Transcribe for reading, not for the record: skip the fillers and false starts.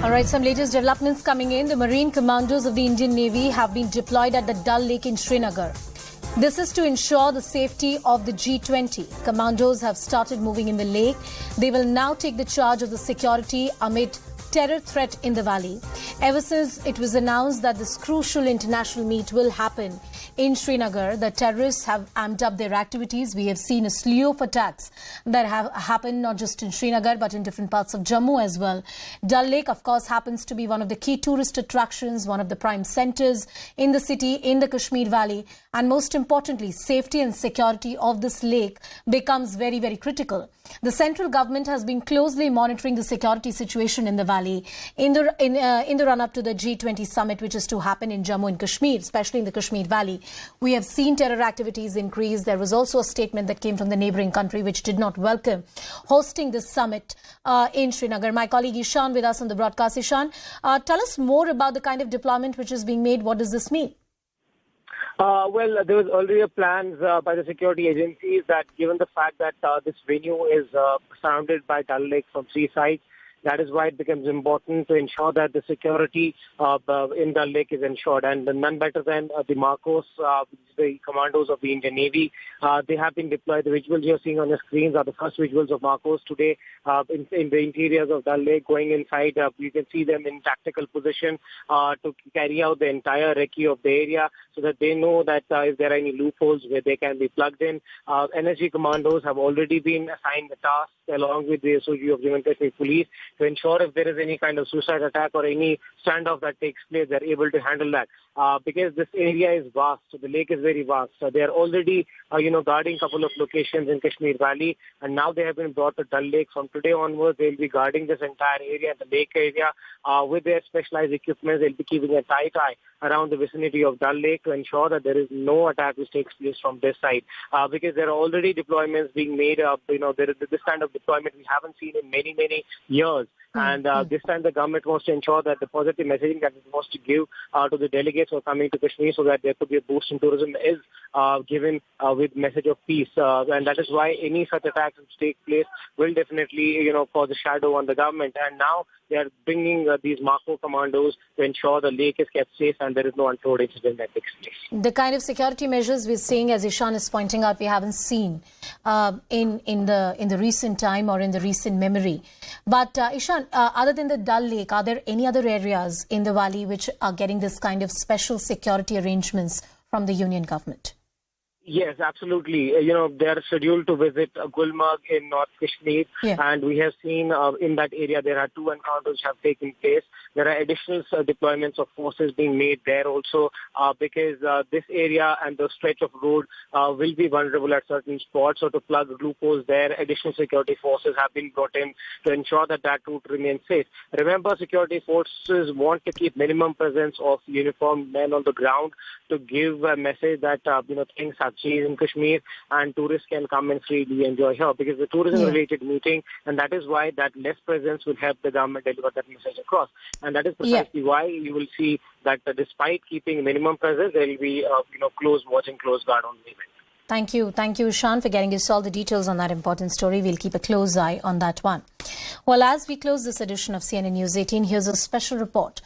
All right, some latest developments coming in. The Marine Commandos of the Indian Navy have been deployed at the Dal Lake in Srinagar. This is to ensure the safety of the G20. Commandos have started moving in the lake. They will now take the charge of the security amid terror threat in the valley. Ever since it was announced that this crucial international meet will happen in Srinagar, the terrorists have amped up their activities. We have seen a slew of attacks that have happened not just in Srinagar but in different parts of Jammu as well. Dal Lake, of course, happens to be one of the key tourist attractions, one of the prime centres in the city, in the Kashmir Valley. And most importantly, safety and security of this lake becomes very, very critical. The central government has been closely monitoring the security situation in the valley in the run-up to the G20 summit, which is to happen in Jammu and Kashmir, especially in the Kashmir Valley. We have seen terror activities increase. There was also a statement that came from the neighbouring country which did not welcome hosting this summit in Srinagar. My colleague Ishan with us on the broadcast. Ishan, tell us more about the kind of deployment which is being made. What does this mean? Well, there was earlier plans by the security agencies that given the fact that this venue is surrounded by Dal Lake from three sides, that is why it becomes important to ensure that the security in Dal Lake is ensured. And none better than the Marcos, the commandos of the Indian Navy. They have been deployed. The visuals you're seeing on the screens are the first visuals of Marcos today in the interiors of Dal Lake. Going inside, you can see them in tactical position to carry out the entire recce of the area so that they know that if there are any loopholes where they can be plugged in. Energy commandos have already been assigned the task along with the SOG of Jammu and Kashmir Police to ensure if there is any kind of suicide attack or any standoff that takes place, they're able to handle that. Because this area is vast, so the lake is very vast. So they are already, guarding a couple of locations in Kashmir Valley, and now they have been brought to Dal Lake. From today onwards, they'll be guarding this entire area, the lake area, with their specialized equipment. They'll be keeping a tight eye around the vicinity of Dal Lake to ensure that there is no attack which takes place from this side. Because there are already deployments being made. There is this kind of deployment we haven't seen in many, many years. And this time the government wants to ensure that the positive messaging that it wants to give to the delegates who are coming to Kashmir so that there could be a boost in tourism is given with message of peace. And that is why any such attacks which take place will definitely, cause a shadow on the government. And now they are bringing these Marco commandos to ensure the lake is kept safe and there is no untoward incident that takes place. The kind of security measures we're seeing, as Ishan is pointing out, we haven't seen in the recent time or in the recent memory. But Ishan, other than the Dal Lake, are there any other areas in the valley which are getting this kind of special security arrangements from the union government? Yes, absolutely. They are scheduled to visit Gulmarg in North Kashmir, and we have seen in that area there are 2 encounters which have taken place. There are additional deployments of forces being made there also because this area and the stretch of road will be vulnerable at certain spots. So to plug loopholes there, additional security forces have been brought in to ensure that that route remains safe. Remember, security forces want to keep minimum presence of uniformed men on the ground to give a message that things have changed in Kashmir and tourists can come and freely enjoy here because the tourism-related meeting, and that is why that less presence will help the government deliver that message across. And that is precisely why you will see that despite keeping minimum presence, there will be close guard on the event. Thank you. Thank you, Ishan, for getting us all the details on that important story. We'll keep a close eye on that one. Well, as we close this edition of CNN News 18, here's a special report.